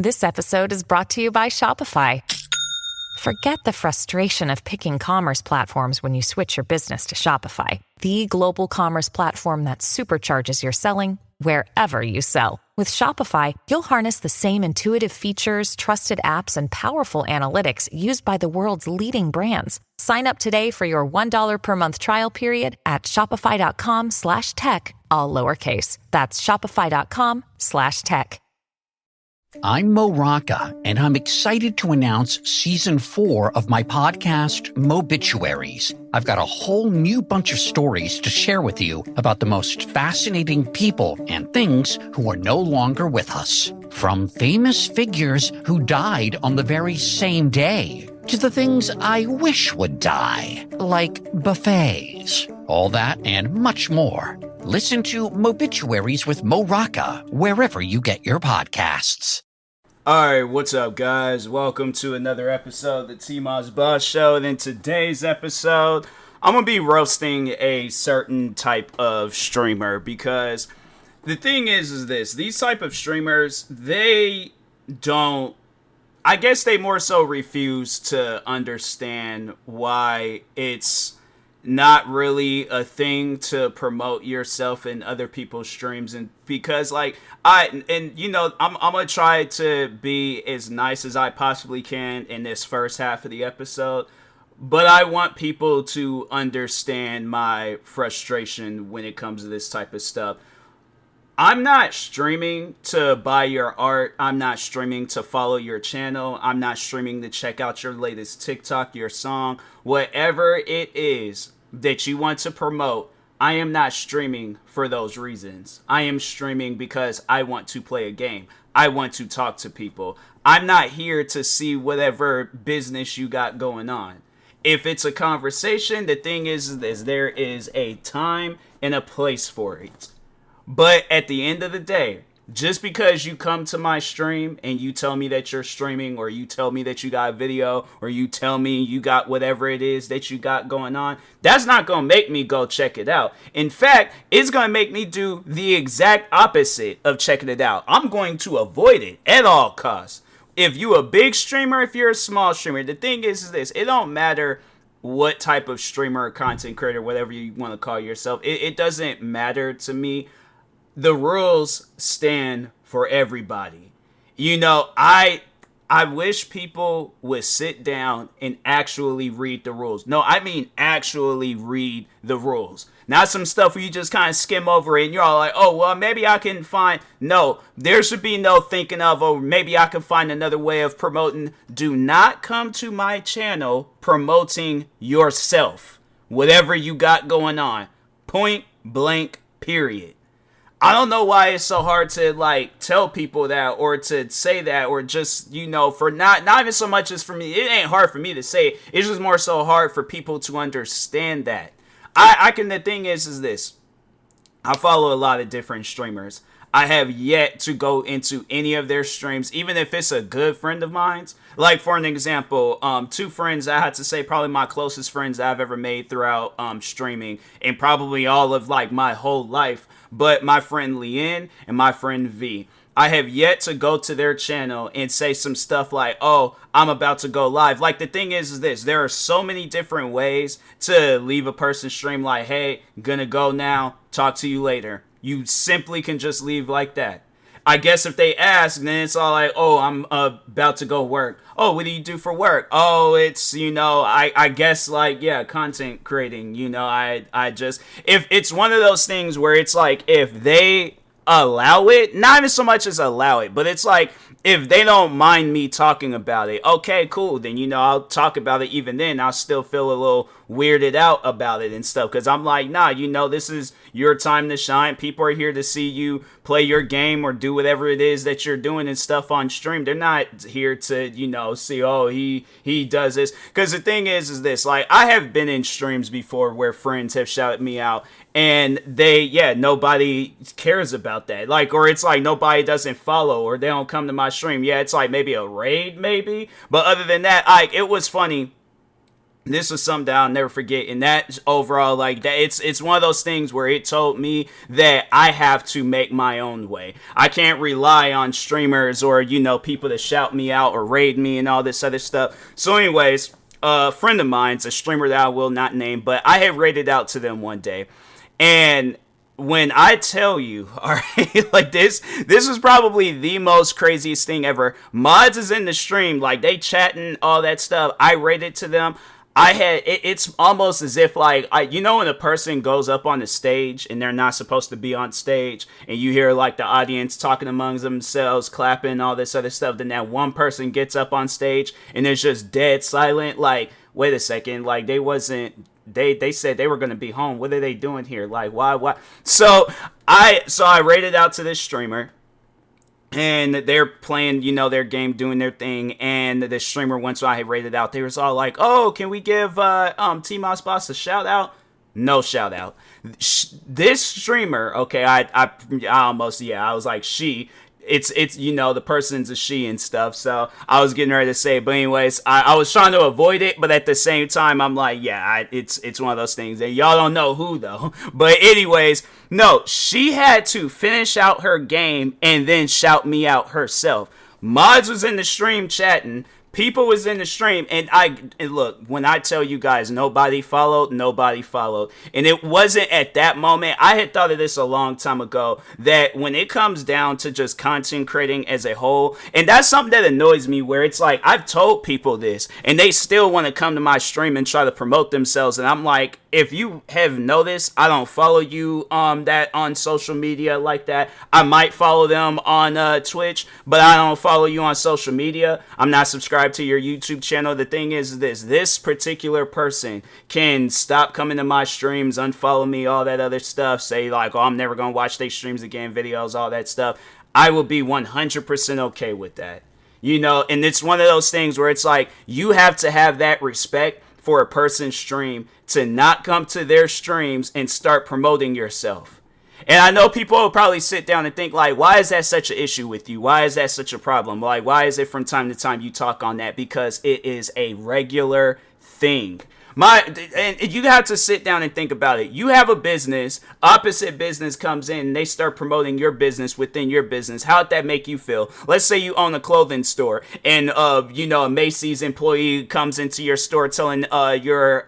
This episode is brought to you by Shopify. Forget the frustration of picking commerce platforms when you switch your business to Shopify, the global commerce platform that supercharges your selling wherever you sell. With Shopify, you'll harness the same intuitive features, trusted apps, and powerful analytics used by the world's leading brands. Sign up today for your $1 per month trial period at shopify.com/tech, all lowercase. That's shopify.com/tech. I'm Mo Rocca, and I'm excited to announce Season 4 of my podcast, Mobituaries. I've got a whole new bunch of stories to share with you about the most fascinating people and things who are no longer with us. From famous figures who died on the very same day, to the things I wish would die, like buffets. All that and much more. Listen to Mobituaries with Mo Rocca wherever you get your podcasts. Alright, what's up, guys? Welcome to another episode of the TMossBoss Show. And in today's episode, I'm going to be roasting a certain type of streamer, because the thing is this. These type of streamers, they don't, I guess they more so refuse to understand why it's not really a thing to promote yourself in other people's streams. And because I'm gonna try to be as nice as I possibly can in this first half of the episode, but I want people to understand my frustration when it comes to this type of stuff. I'm not streaming to buy your art. I'm not streaming to follow your channel. I'm not streaming to check out your latest TikTok, your song, whatever it is that you want to promote. I am not streaming for those reasons. I am streaming because I want to play a game. I want to talk to people. I'm not here to see whatever business you got going on. If it's a conversation, the thing is there is a time and a place for it. But at the end of the day, just because you come to my stream and you tell me that you're streaming, or you tell me that you got a video, or you tell me you got whatever it is that you got going on, that's not going to make me go check it out. In fact, it's going to make me do the exact opposite of checking it out. I'm going to avoid it at all costs. If you a big streamer, if you're a small streamer, the thing is this. It don't matter what type of streamer or content creator, whatever you want to call yourself. It doesn't matter to me. The rules stand for everybody. You know, I wish people would sit down and actually read the rules. No, I mean actually read the rules. Not some stuff where you just kind of skim over it and you're all like, oh, well, maybe I can find. No, there should be no thinking of, oh, maybe I can find another way of promoting. Do not come to my channel promoting yourself. Whatever you got going on. Point blank, period. I don't know why it's so hard to tell people that, or to say that, or just, for not even so much as for me. It ain't hard for me to say it. It's just more so hard for people to understand that. The thing is this. I follow a lot of different streamers. I have yet to go into any of their streams, even if it's a good friend of mine's. Like, for an example, two friends, I had to say probably my closest friends I've ever made throughout streaming, and probably all of my whole life. But my friend Leanne and my friend V. I have yet to go to their channel and say some stuff like, oh, I'm about to go live. The thing is this. There are so many different ways to leave a person's stream, like, hey, gonna go now, talk to you later. You simply can just leave like that. I guess if they ask, then it's all like, oh, I'm about to go work. Oh, what do you do for work? Oh, it's, I guess content creating. I just, if it's one of those things where it's like, if they allow it, not even so much as allow it, but it's like, if they don't mind me talking about it, okay, cool, then, I'll talk about it. Even then, I'll still feel a little weirded out about it and stuff, because I'm like, nah, this is your time to shine. People are here to see you play your game or do whatever it is that you're doing and stuff on stream. They're not here to, see, oh, he does this. Because the thing is this, I have been in streams before where friends have shouted me out, and nobody cares about that. Or it's like nobody doesn't follow, or they don't come to my stream. Yeah, it's like maybe a raid, maybe. But other than that, it was funny. this was something that I'll never forget. And that overall, like that, it's one of those things where it told me that I have to make my own way. I can't rely on streamers or, people to shout me out or raid me and all this other stuff. So anyways, a friend of mine's a streamer that I will not name, but I had raided out to them one day. And when I tell you, all right, like this was probably the most craziest thing ever. Mods is in the stream, like they chatting, all that stuff. I raided to them. It's almost as if like, when a person goes up on the stage and they're not supposed to be on stage and you hear like the audience talking amongst themselves, clapping, all this other stuff. Then that one person gets up on stage and it's just dead silent. Like, wait a second, like they said they were going to be home. What are they doing here? Like, why? So I rated out to this streamer. And they're playing, their game, doing their thing. And the streamer, once I had rated out, they was all like, "Oh, can we give TMossBoss a shout out?" No shout out. This streamer, okay, I was like, she. It's the person's a she and stuff, so I was getting ready to say it, but anyways, I was trying to avoid it, but at the same time, I'm like, yeah, it's one of those things that y'all don't know who though. But anyways, no, she had to finish out her game and then shout me out herself. Mods was in the stream chatting. People was in the stream, and look, when I tell you guys nobody followed. And it wasn't at that moment. I had thought of this a long time ago, that when it comes down to just content creating as a whole, and that's something that annoys me, where it's like, I've told people this, and they still want to come to my stream and try to promote themselves, and I'm like, if you have noticed, I don't follow you that on social media like that. I might follow them on Twitch, but I don't follow you on social media. I'm not subscribed to your YouTube channel. The thing is this particular person can stop coming to my streams, unfollow me, all that other stuff, say like, oh, I'm never going to watch their streams again, videos, all that stuff. I will be 100% okay with that. And it's one of those things where it's like, you have to have that respect for a person's stream to not come to their streams and start promoting yourself. And I know people will probably sit down and think like, why is that such an issue with you? Why is that such a problem? Like, why is it from time to time you talk on that? Because it is a regular thing. And you have to sit down and think about it. You have a business, opposite business comes in, and they start promoting your business within your business. How'd that make you feel? Let's say you own a clothing store, and a Macy's employee comes into your store telling your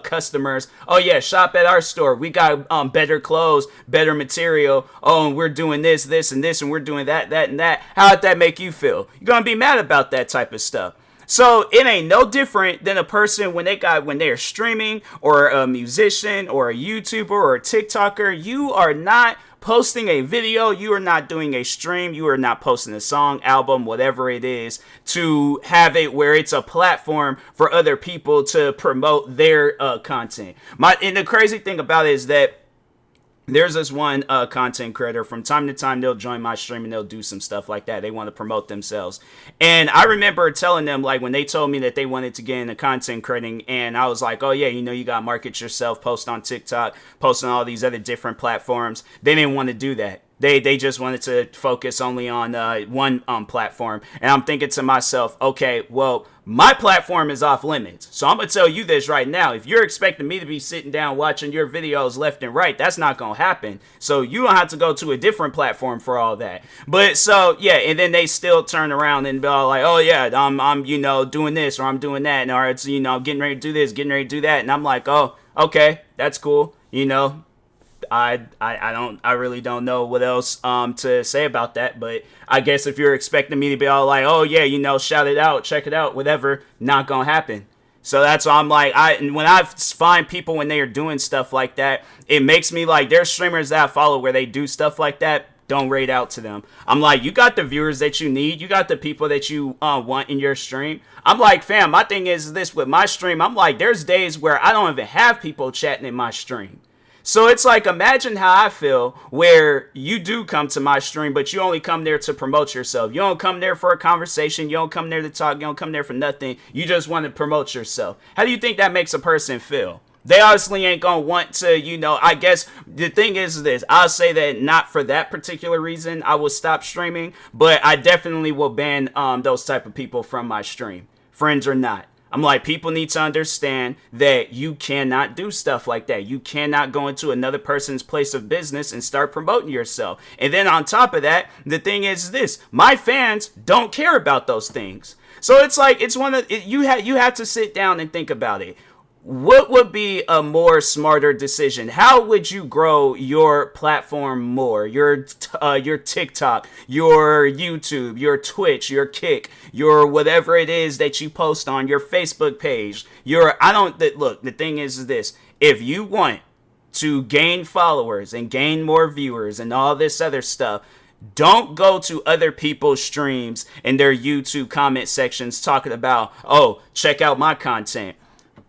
customers, "Oh yeah, shop at our store. We got better clothes, better material. Oh, and we're doing this, and this, and we're doing that, and that." How'd that make you feel? You're gonna be mad about that type of stuff. So it ain't no different than a person when they're streaming, or a musician or a YouTuber or a TikToker. You are not posting a video, you are not doing a stream, you are not posting a song, album, whatever it is, to have it where it's a platform for other people to promote their content. And the crazy thing about it is that there's this one content creator, from time to time they'll join my stream and they'll do some stuff like that. They want to promote themselves. And I remember telling them, like, when they told me that they wanted to get into content creating, and I was like, oh yeah, you got to market yourself, post on TikTok, post on all these other different platforms. They didn't want to do that. They just wanted to focus only on one platform. And I'm thinking to myself, okay, well, my platform is off limits. So I'm going to tell you this right now. If you're expecting me to be sitting down watching your videos left and right, that's not going to happen. So you don't have to go to a different platform for all that. But so, yeah, and then they still turn around and be all like, oh yeah, I'm doing this, or I'm doing that, or it's, getting ready to do this, getting ready to do that. And I'm like, oh, okay, that's cool. I really don't know what else to say about that, but I guess if you're expecting me to be all like, oh yeah, shout it out, check it out, whatever, not gonna happen. So that's why I'm like, when I find people when they are doing stuff like that, it makes me like, there's streamers that I follow where they do stuff like that. Don't raid out to them. I'm like, you got the viewers that you need. You got the people that you want in your stream. I'm like, fam, my thing is this with my stream. I'm like, there's days where I don't even have people chatting in my stream. So it's like, imagine how I feel where you do come to my stream, but you only come there to promote yourself. You don't come there for a conversation. You don't come there to talk. You don't come there for nothing. You just want to promote yourself. How do you think that makes a person feel? They obviously ain't going to want to, I guess the thing is this. I'll say that not for that particular reason I will stop streaming, but I definitely will ban those type of people from my stream. Friends or not. I'm like, people need to understand that you cannot do stuff like that. You cannot go into another person's place of business and start promoting yourself. And then on top of that, the thing is this, my fans don't care about those things. So it's like, it's one of, you have to sit down and think about it. What would be a more smarter decision? How would you grow your platform more? Your TikTok, your YouTube, your Twitch, your Kick, your whatever it is that you post on your Facebook page. Look, the thing is this. If you want to gain followers and gain more viewers and all this other stuff, don't go to other people's streams and their YouTube comment sections talking about, oh, check out my content.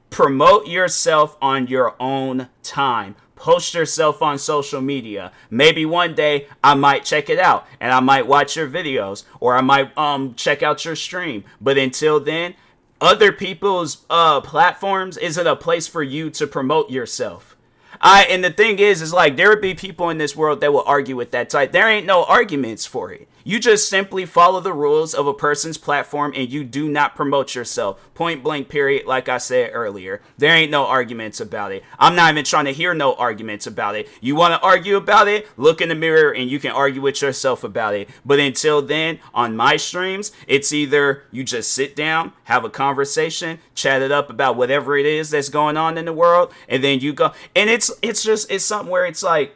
Promote yourself on your own time. Post yourself on social media. Maybe one day I might check it out and I might watch your videos, or I might check out your stream. But until then, other people's platforms isn't a place for you to promote yourself. And the thing is like, there would be people in this world that will argue with that type. There ain't no arguments for it. You just simply follow the rules of a person's platform and you do not promote yourself. Point blank, period, like I said earlier. There ain't no arguments about it. I'm not even trying to hear no arguments about it. You want to argue about it? Look in the mirror and you can argue with yourself about it. But until then, on my streams, it's either you just sit down, have a conversation, chat it up about whatever it is that's going on in the world, and then you go. And it's something where it's like,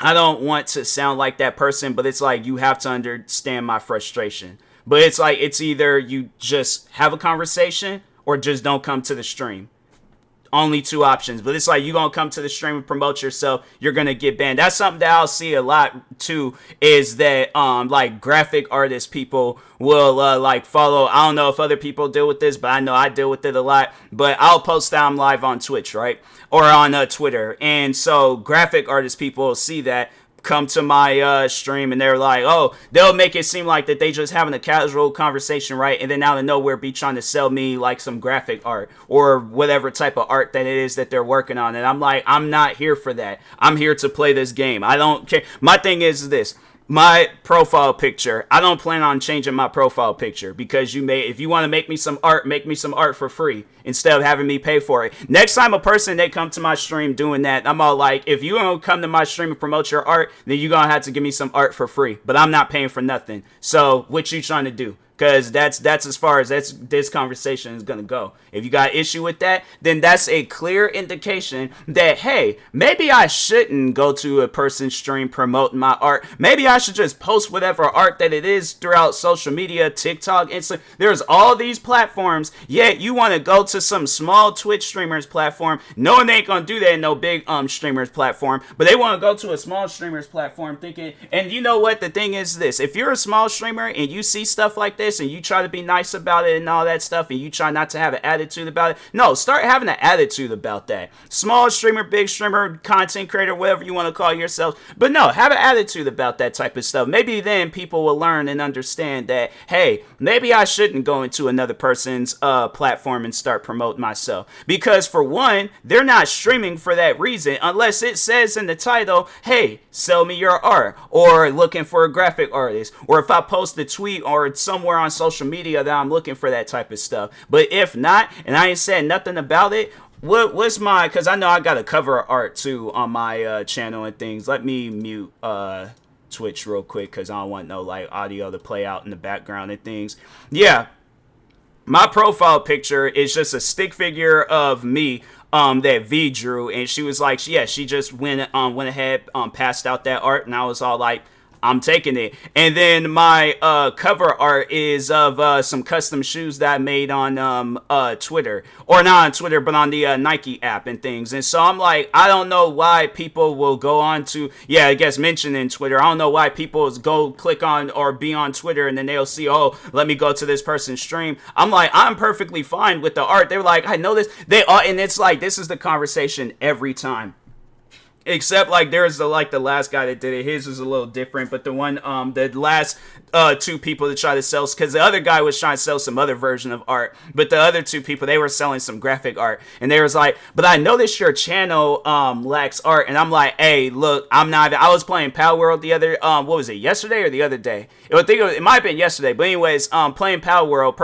I don't want to sound like that person, but it's like, you have to understand my frustration. But it's like, it's either you just have a conversation or just don't come to the stream. Only two options. But it's like, you gonna come to the stream and promote yourself, you're gonna get banned. That's something that I'll see a lot too, is that like graphic artist people will like follow. I don't know if other people deal with this, but I know I deal with it a lot. But I'll post that I'm live on Twitch, right? Or on Twitter. And so graphic artist people will see that, come to my stream, and they're like, oh, they'll make it seem like that they just having a casual conversation, right? And then out of nowhere be trying to sell me like some graphic art or whatever type of art that it is that they're working on. And I'm like, I'm not here for that. I'm here to play this game. I don't care. My thing is this. My profile picture, I don't plan on changing my profile picture, because if you want to make me some art for free instead of having me pay for it. Next time a person they come to my stream doing that, I'm all like, if you don't come to my stream and promote your art, then you're going to have to give me some art for free, but I'm not paying for nothing. So what you trying to do? Because that's as far as this conversation is going to go. If you got issue with that, then that's a clear indication that, hey, maybe I shouldn't go to a person's stream promoting my art. Maybe I should just post whatever art that it is throughout social media, TikTok, Instagram. There's all these platforms, yet you want to go to some small Twitch streamers platform. No one ain't going to do that in no big streamers platform, but they want to go to a small streamers platform thinking, and you know what? The thing is this, if you're a small streamer and you see stuff like this, and you try to be nice about it and all that stuff, and you try not to have an attitude about it, no, start having an attitude about that. Small streamer, big streamer, content creator, whatever you want to call yourself, but no, have an attitude about that type of stuff. Maybe then people will learn and understand that, hey, maybe I shouldn't go into another person's platform and start promoting myself, because for one, they're not streaming for that reason unless it says in the title, hey, sell me your art, or looking for a graphic artist, or if I post a tweet or somewhere on social media that I'm looking for that type of stuff. But if not, and I ain't said nothing about it, what's my, because I know I got a cover art too on my channel and things. Let me mute Twitch real quick, because I don't want no like audio to play out in the background and things. Yeah, my profile picture is just a stick figure of me that V drew, and she was like, yeah, she just went ahead, passed out that art, and I was all like, I'm taking it. And then my cover art is of some custom shoes that I made on Twitter. Or not on Twitter, but on the Nike app and things. And so I'm like, I don't know why people will go on to, yeah, I guess mention in Twitter. I don't know why people go click on or be on Twitter and then they'll see, oh, let me go to this person's stream. I'm like, I'm perfectly fine with the art. They're like, I know this. They are, and it's like, this is the conversation every time. Except like there's the last guy that did it. His was a little different, but the one the last two people to try to sell, because the other guy was trying to sell some other version of art, but the other two people, they were selling some graphic art, and they was like, but I noticed your channel lacks art. And I'm like, hey, look, I was playing Pal World the other what was it, yesterday or the other day? It might have been yesterday, but anyways, playing Pal World,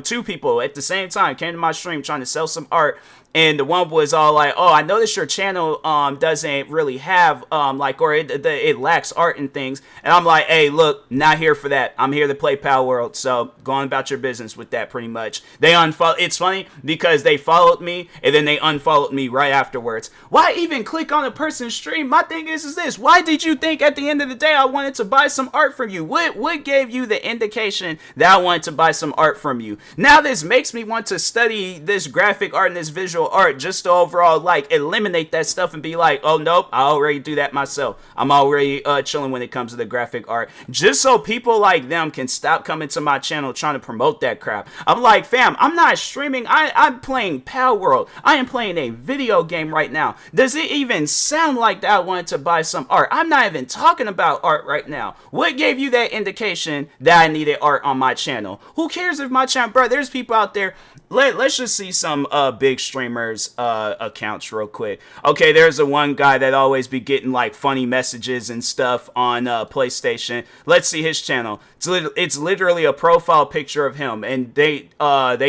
two people at the same time came to my stream trying to sell some art. And the one was all like, oh, I noticed your channel doesn't really have or it lacks art and things. And I'm like, hey, look, not here for that. I'm here to play Pal World. So go on about your business with that, pretty much. They unfollowed. It's funny because they followed me and then they unfollowed me right afterwards. Why even click on a person's stream? My thing is this. Why did you think at the end of the day I wanted to buy some art from you? What gave you the indication that I wanted to buy some art from you? Now this makes me want to study this graphic art and this visual art just to overall eliminate that stuff and be like, oh nope, I already do that myself. I'm already chilling when it comes to the graphic art, just so people like them can stop coming to my channel trying to promote that crap. I'm like, fam, I'm not streaming. I'm playing Pal World. I am playing a video game right now. Does it even sound like that I wanted to buy some art? I'm not even talking about art right now. What gave you that indication that I needed art on my channel? Who cares if my channel, bro, there's people out there. Let's just see some big streamers accounts real quick. Okay, there's the one guy that always be getting like funny messages and stuff on PlayStation. Let's see his channel. It's literally a profile picture of him, and they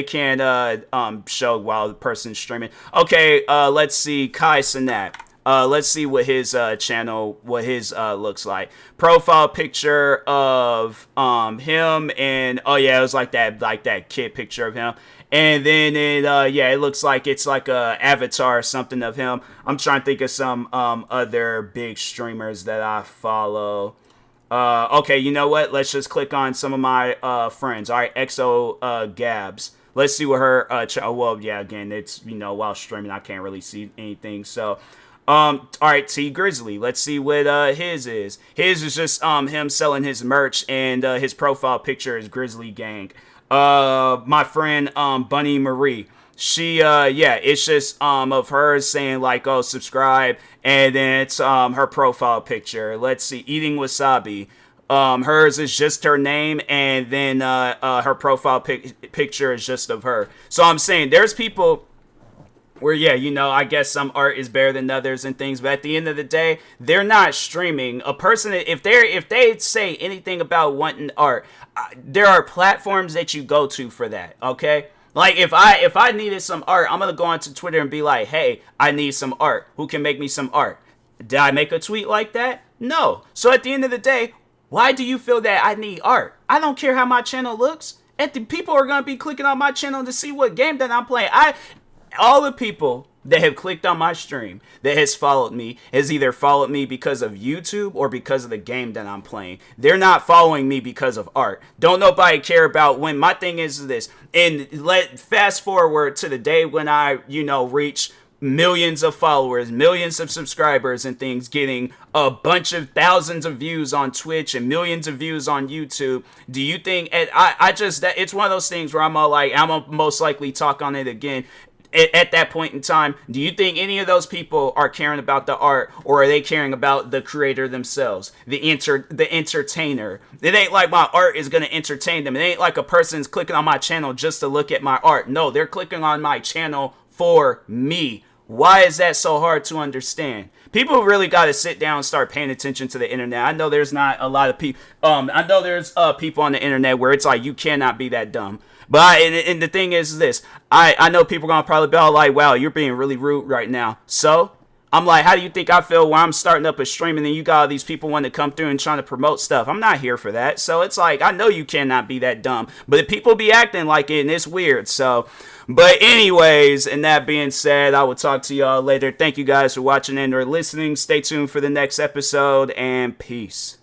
can't show while the person's streaming. Okay, let's see Kai Sinat. Let's see what his channel, looks like. Profile picture of him, and oh yeah, it was like that kid picture of him. And then it looks like it's like a avatar or something of him. I'm trying to think of some other big streamers that I follow. Okay, you know what? Let's just click on some of my friends. All right, XO Gabs. Let's see what her well, yeah, again, it's, while streaming, I can't really see anything. So, all right, T Grizzly. Let's see what his is. His is just him selling his merch, and his profile picture is Grizzly Gang. My friend Bunny Marie, she it's just of her saying like, oh, subscribe, and then it's her profile picture. Let's see, eating wasabi. Hers is just her name, and then her profile picture is just of her. So I'm saying there's people where, I guess some art is better than others and things, but at the end of the day, they're not streaming. A person, if they say anything about wanting art, there are platforms that you go to for that, okay? Like, if I needed some art, I'm gonna go onto Twitter and be like, hey, I need some art. Who can make me some art? Did I make a tweet like that? No. So at the end of the day, why do you feel that I need art? I don't care how my channel looks. People are gonna be clicking on my channel to see what game that I'm playing. All the people that have clicked on my stream, that has followed me, has either followed me because of YouTube or because of the game that I'm playing. They're not following me because of art. Don't nobody care about when. My thing is this, and fast forward to the day when I, reach millions of followers, millions of subscribers and things, getting a bunch of thousands of views on Twitch and millions of views on YouTube. Do you think, it's one of those things where I'm gonna most likely talk on it again. At that point in time, do you think any of those people are caring about the art, or are they caring about the creator themselves, the entertainer? It ain't like my art is going to entertain them. It ain't like a person's clicking on my channel just to look at my art. No, they're clicking on my channel for me. Why is that so hard to understand? People really got to sit down and start paying attention to the internet. I know there's not a lot of people. I know there's people on the internet where it's like, you cannot be that dumb. But and the thing is this, I know people are going to probably be all like, wow, you're being really rude right now. So I'm like, how do you think I feel when I'm starting up a stream and then you got all these people wanting to come through and trying to promote stuff? I'm not here for that. So it's like, I know you cannot be that dumb, but if people be acting like it, and it's weird. So, but anyways, and that being said, I will talk to y'all later. Thank you guys for watching and or listening. Stay tuned for the next episode, and peace.